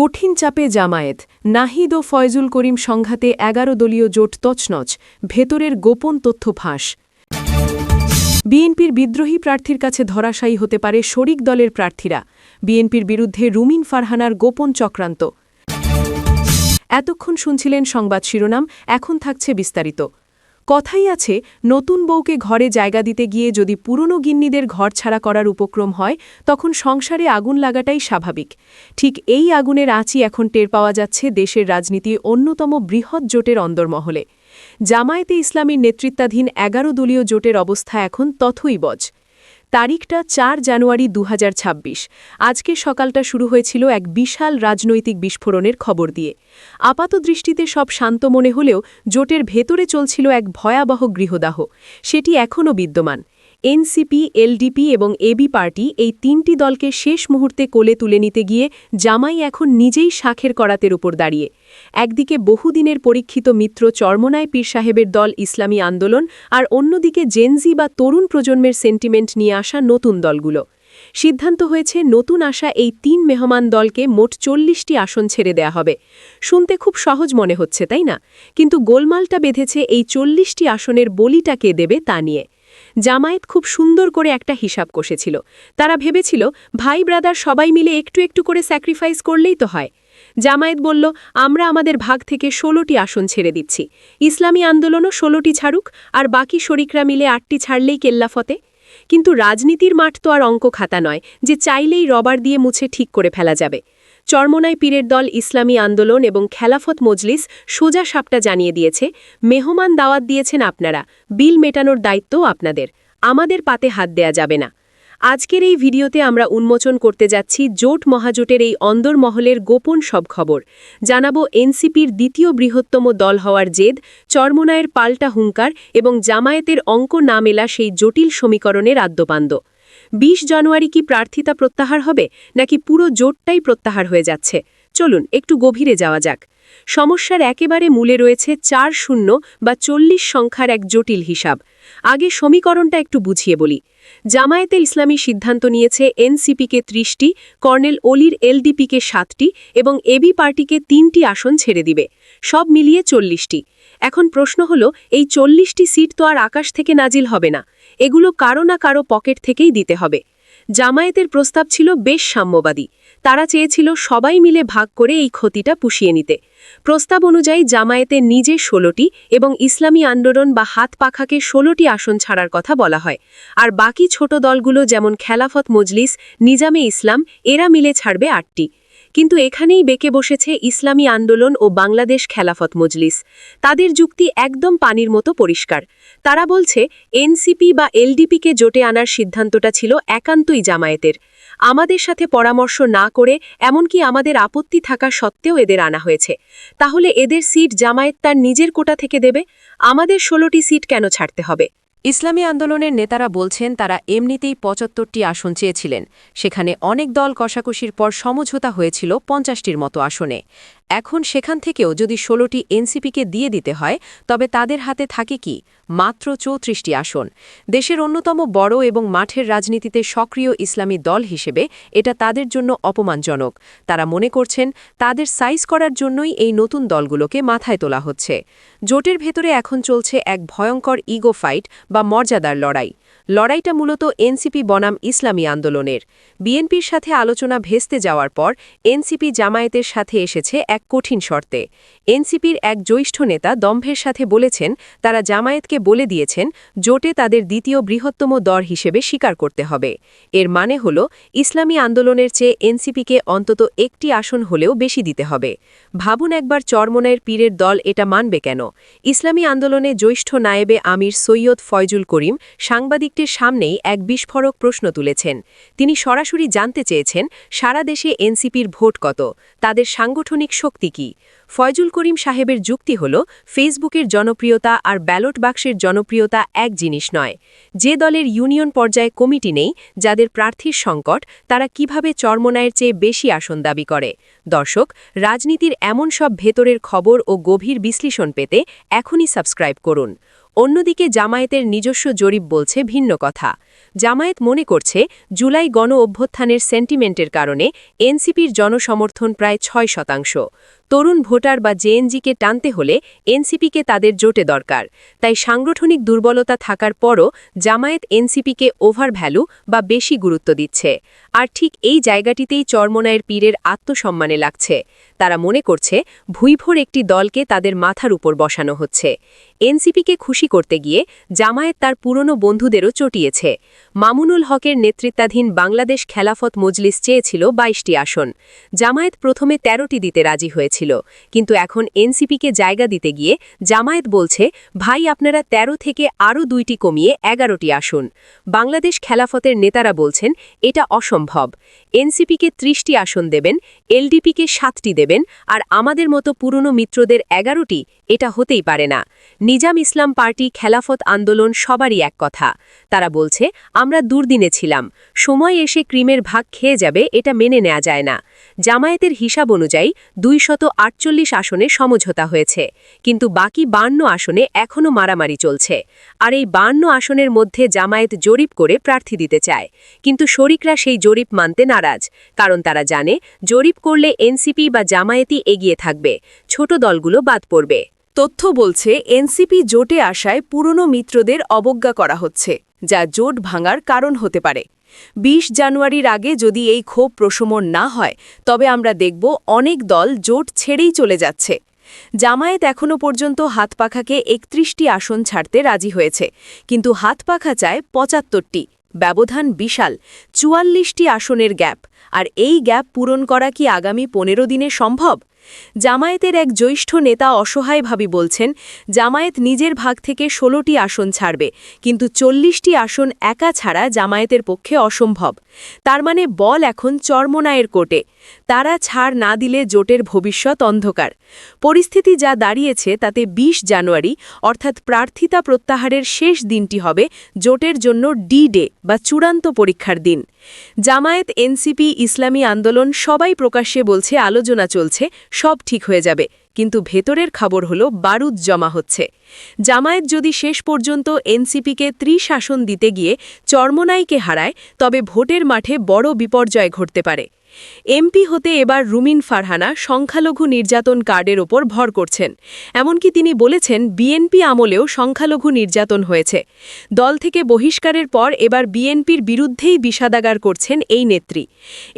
কঠিন চাপে জামায়াত, নাহিদ ও ফয়জুল করিম সংঘাতে ১১ দলীয় জোট তছনছ, ভেতরের গোপন তথ্য ফাঁস। বিএনপির বিদ্রোহী প্রার্থীর কাছে ধরাশায়ী হতে পারে শরিক দলের প্রার্থীরা, বিএনপির বিরুদ্ধে রুমিন ফারহানার গোপন চক্রান্ত। এতক্ষণ শুনছিলেন সংবাদ শিরোনাম, এখন থাকছে বিস্তারিত। কথাই আছে, নতুন বউকে ঘরে জায়গা দিতে গিয়ে যদি পুরনো গিন্নিদের ঘর ছাড়া করার উপক্রম হয়, তখন সংসারে আগুন লাগাটাই স্বাভাবিক। ঠিক এই আগুনের আঁচই এখন টের পাওয়া যাচ্ছে দেশের রাজনীতির অন্যতম বৃহৎ জোটের অন্দরমহলে। জামায়াতে ইসলামীর নেতৃত্বাধীন ১১ দলীয় জোটের অবস্থা এখন তথৈবচ। তারিখটা ৪ জানুয়ারি ২০২৬। আজকে সকালটা শুরু হয়েছিল এক বিশাল রাজনৈতিক বিস্ফোরণের খবর দিয়ে। আপাতদৃষ্টিতে সব শান্ত মনে হলেও জোটের ভেতরে চলছিল এক ভয়াবহ গৃহদাহ। সেটি এখনও বিদ্যমান। এনসিপি, এলডিপি এবং এবি পার্টি, এই তিনটি দলকে শেষ মুহূর্তে কোলে তুলে নিতে গিয়ে জামাই এখন নিজেই শাখের করাতের উপর দাঁড়িয়ে। একদিকে বহুদিনের পরীক্ষিত মিত্র চরমোনাই পীর সাহেবের দল ইসলামী আন্দোলন, আর অন্যদিকে জেনজি বা তরুণ প্রজন্মের সেন্টিমেন্ট নিয়ে আসা নতুন দলগুলো। সিদ্ধান্ত হয়েছে নতুন আসা এই ৩ মেহমান দলকে মোট ৪০টি আসন ছেড়ে দেয়া হবে। শুনতে খুব সহজ মনে হচ্ছে, তাই না? কিন্তু গোলমালটা বেঁধেছে এই ৪০টি আসনের বলিটা কে দেবে তা নিয়ে। জামায়াত খুব সুন্দর করে একটা হিসাব কষেছিল। তারা ভেবেছিল, ভাই ব্রাদার সবাই মিলে একটু একটু করে স্যাক্রিফাইস করলেই তো হয়। জামায়াত বলল, আমরা আমাদের ভাগ থেকে ১৬টি আসন ছেড়ে দিচ্ছি, ইসলামী আন্দোলনও ১৬টি ছাড়ুক, আর বাকি শরিকরা মিলে ৮টি ছাড়লেই কেল্লাফতে। কিন্তু রাজনীতির মাঠ তো আর অঙ্ক খাতা নয় যে চাইলেই রবার দিয়ে মুছে ঠিক করে ফেলা যাবে। চরমোনাই পীরের দল ইসলামী আন্দোলন এবং খেলাফত মজলিস সোজা সাপটা জানিয়ে দিয়েছে, মেহমান দাওয়াত দিয়েছেন আপনারা, বিল মেটানোর দায়িত্বও আপনাদের, আমাদের পাতে হাত দেয়া যাবে না। আজকের এই ভিডিওতে আমরা উন্মোচন করতে যাচ্ছি জোট মহাজোটের এই অন্দরমহলের গোপন সব খবর। জানাবো এনসিপির দ্বিতীয় বৃহত্তম দল হওয়ার জেদ, চরমোনাইয়ের পাল্টা হুঙ্কার এবং জামায়াতের অঙ্ক না মেলা সেই জটিল সমীকরণের আদ্যপান্দ। ২০ জানুয়ারি কি প্রার্থিতা প্রত্যাহার হবে, নাকি পুরো জোটটাই প্রত্যাহার হয়ে যাচ্ছে? চলুন একটু গভীরে যাওয়া যাক। সমস্যার একেবারে মূলে রয়েছে ৪-০ বা ৪০ সংখ্যার এক জটিল হিসাব। আগে সমীকরণটা একটু বুঝিয়ে বলি। জামায়াতে ইসলামী সিদ্ধান্ত নিয়েছে এনসিপিকে ৩০টি, কর্নেল অলির এলডিপিকে ৭টি এবং এবি পার্টিকে ৩টি আসন ছেড়ে দিবে, সব মিলিয়ে ৪০টি। এখন প্রশ্ন হলো, এই ৪০টি সিট তো আর আকাশ থেকে নাজিল হবে না, এগুলো কারো না কারো পকেট থেকেই দিতে হবে। জামায়াতের প্রস্তাব ছিল বেশ সাম্যবাদী। তারা চেয়েছিল সবাই মিলে ভাগ করে এই ক্ষতিটা পুষিয়ে নিতে। প্রস্তাব অনুযায়ী জামায়াতে নিজে ১৬টি এবং ইসলামী আন্দোলন বা হাত পাখাকে ১৬টি আসন ছাড়ার কথা বলা হয়, আর বাকি ছোট দলগুলো যেমন খেলাফত মজলিস, নিজামে ইসলাম, এরা মিলে ছাড়বে ৮টি। কিন্তু এখানেই বেঁকে বসেছে ইসলামী আন্দোলন ও বাংলাদেশ খেলাফত মজলিস। তাদের যুক্তি একদম পানির মতো পরিষ্কার। তারা বলছে, এনসিপি বা এলডিপিকে জোটে আনার সিদ্ধান্তটা ছিল একান্তই জামায়াতের। আমাদের সাথে পরামর্শ না করে, এমনকি আমাদের আপত্তি থাকা সত্ত্বেও এদের আনা হয়েছে। তাহলে এদের সিট জামায়াত তার নিজের কোটা থেকে দেবে, আমাদের ১৬টি সিট কেন ছাড়তে হবে? ইসলামী আন্দোলনের নেতারা বলছেন, তারা এমনিতেই ৭৫টি আসন চেয়েছিলেন। সেখানে অনেক দল কষাকষির পর সমঝোতা হয়েছিল ৫০টির মতো আসনে। এখন সেখান থেকেও যদি ১৬টি এনসিপিকে দিয়ে দিতে হয়, তবে তাদের হাতে থাকে কি? মাত্র ৩৪টি আসন। দেশের অন্যতম বড় এবং মাঠের রাজনীতিতে সক্রিয় ইসলামী দল হিসেবে এটা তাদের জন্য অপমানজনক। তারা মনে করছেন, তাদের সাইজ করার জন্যই এই নতুন দলগুলোকে মাথায় তোলা হচ্ছে। জোটের ভেতরে এখন চলছে এক ভয়ঙ্কর ইগো ফাইট বা মর্যাদার লড়াই। লড়াইটা মূলত এনসিপি বনাম ইসলামী আন্দোলনের। বিএনপির সাথে আলোচনা ভেস্তে যাওয়ার পর এনসিপি জামায়াতের সাথে এসেছে এক কঠিন শর্তে। এনসিপির এক জ্যেষ্ঠ নেতা দম্ভের সাথে বলেছেন, তারা জামায়াতকে বলে দিয়েছেন জোটে তাদের দ্বিতীয় বৃহত্তম দল হিসেবে স্বীকার করতে হবে। এর মানে হল, ইসলামী আন্দোলনের চেয়ে এনসিপিকে অন্তত একটি আসন হলেও বেশি দিতে হবে। ভাবুন একবার, চরমোনাইয়ের পীরের দল এটা মানবে কেন? ইসলামী আন্দোলনে জ্যেষ্ঠ নায়েবে আমির সৈয়দ ফয়জুল করিম সাংবাদিকদের সামনেই এক বিস্ফোরক প্রশ্ন তুলেছেন। তিনি সরাসরি জানতে চেয়েছেন, সারা দেশে এনসিপির ভোট কত, তাদের সাংগঠনিক শক্তি কি? ফয়জুল করিম সাহেবের যুক্তি হল, ফেসবুকের জনপ্রিয়তা আর ব্যালট বাক্সের জনপ্রিয়তা এক জিনিস নয়। যে দলের ইউনিয়ন পর্যায়ে কমিটি নেই, যাদের প্রার্থীর সংকট, তারা কিভাবে চরমোনাইয়ের চেয়ে বেশি আসন দাবি করে? দর্শক, রাজনীতির এমন সব ভেতরের খবর ও গভীর বিশ্লেষণ পেতে এখনই সাবস্ক্রাইব করুন। অন্যদিকে জামায়াতের নিজস্ব জরিপ বলছে ভিন্ন কথা। জামায়াত মনে করছে জুলাই গণ অভ্যুত্থানের সেন্টিমেন্টের কারণে এনসিপির জনসমর্থন প্রায় 6%। তরুণ ভোটার বা জেএনজিকে টানতে হলে এনসিপিকে তাদের জোটে দরকার। তাই সাংগঠনিক দুর্বলতা থাকার পরও জামায়াত এনসিপিকে ওভার ভ্যালু বা বেশি গুরুত্ব দিচ্ছে। আর ঠিক এই জায়গাটিতেই চরমোনাইয়ের পীরের আত্মসম্মানে লাগছে। তারা মনে করছে ভুইভোর একটি দলকে তাদের মাথার উপর বসানো হচ্ছে। এনসিপিকে খুশি করতে গিয়ে জামায়াত তার পুরনো বন্ধুদেরও চটিয়েছে। মামুনুল হকের নেতৃত্বাধীন বাংলাদেশ খেলাফত মজলিস চেয়েছিল 22টি আসন। জামায়াত প্রথমে 13টি দিতে রাজি হয়েছিল, কিন্তু এখন এনসিপিকে জায়গা দিতে গিয়ে জামায়াত বলছে, ভাই আপনারা 13 থেকে আরও 2টি কমিয়ে 11টি আসুন। বাংলাদেশ খেলাফতের নেতারা বলছেন এটা অসম্ভব। এনসিপিকে 30টি আসন দেবেন, এলডিপিকে 7টি দেবেন, আর আমাদের মতো পুরনো মিত্রদের 11টি, এটা হতেই পারে না। নিজাম ইসলাম পার্টি খেলাফত আন্দোলন সবারই এক কথা। তারা বলছে আমরা দুর্দিনে ছিলাম, সময় এসে ক্রিমের ভাগ খেয়ে যাবে, এটা মেনে নেওয়া যায় না। জামায়াতের হিসাব অনুযায়ী 248 আসনে সমঝোতা হয়েছে, কিন্তু বাকি 52 আসনে এখনও মারামারি চলছে। আর এই 52 আসনের মধ্যে জামায়াত জরিপ করে প্রার্থী দিতে চায়, কিন্তু শরিকরা সেই জরিপ মানতে নারাজ, কারণ তারা জানে জরিপ করলে এনসিপি বা জামায়াতই এগিয়ে থাকবে, ছোট দলগুলো বাদ পড়বে। তথ্য বলছে এনসিপি জোটে আসায় পুরনো মিত্রদের অবজ্ঞা করা হচ্ছে, যা জোট ভাঙার কারণ হতে পারে। 20 জানুয়ারির আগে যদি এই ক্ষোভ প্রশমন না হয়, তবে আমরা দেখব অনেক দল জোট ছেড়েই চলে যাচ্ছে। জামায়াত এখনও পর্যন্ত হাতপাখাকে 31টি আসন ছাড়তে রাজি হয়েছে, কিন্তু হাতপাখা চায় 75টি। ব্যবধান বিশাল, 44টি আসনের গ্যাপ। আর এই গ্যাপ পূরণ করা কি আগামী 15 দিনে সম্ভব? জামায়াতের এক জ্যেষ্ঠ নেতা অসহায়ভাবে বলছেন, জামায়াত নিজের ভাগ থেকে 16টি আসন ছাড়বে, কিন্তু 40টি আসন একা ছাড়া জামায়াতের পক্ষে অসম্ভব। তার মানে বল এখন চরমোনাইয়ের কোর্টে। তারা ছাড় না দিলে জোটের ভবিষ্যৎ অন্ধকার। পরিস্থিতি যা দাঁড়িয়েছে তাতে 20 জানুয়ারি অর্থাৎ প্রার্থিতা প্রত্যাহারের শেষ দিনটি হবে জোটের জন্য ডি-ডে বা চূড়ান্ত পরীক্ষার দিন। জামায়াত, এনসিপি, ইসলামী আন্দোলন সবাই প্রকাশ্যে বলছে আলোচনা চলছে, সব ঠিক হয়ে যাবে, কিন্তু ভেতরের খবর হলো বারুদ জমা হচ্ছে। জামায়াত যদি শেষ পর্যন্ত এনসিপিকে 30 আসন দিতে গিয়ে চরমোনাইকে হারায়, তবে ভোটের মাঠে বড় বিপর্যয় ঘটতে পারে। এমপি হতে এবার রুমিন ফারহানা সংখ্যালঘু নির্যাতন কার্ডের ওপর ভর করছেন। এমনকি তিনি বলেছেন বিএনপি আমলেও সংখ্যালঘু নির্যাতন হয়েছে। দল থেকে বহিষ্কারের পর এবার বিএনপির বিরুদ্ধেই বিষাদাগার করছেন এই নেত্রী।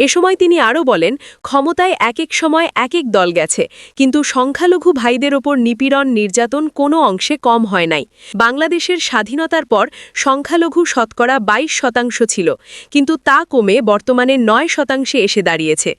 এ সময় তিনি আরও বলেন, ক্ষমতায় এক এক সময় এক এক দল গেছে, কিন্তু সংখ্যালঘু ভাইদের ওপর নিপীড়ন নির্যাতন কোনো অংশে কম হয় নাই। বাংলাদেশের স্বাধীনতার পর সংখ্যালঘু শতকরা 22% ছিল, কিন্তু তা কমে বর্তমানে 9% এসে দাঁড়িয়েছে।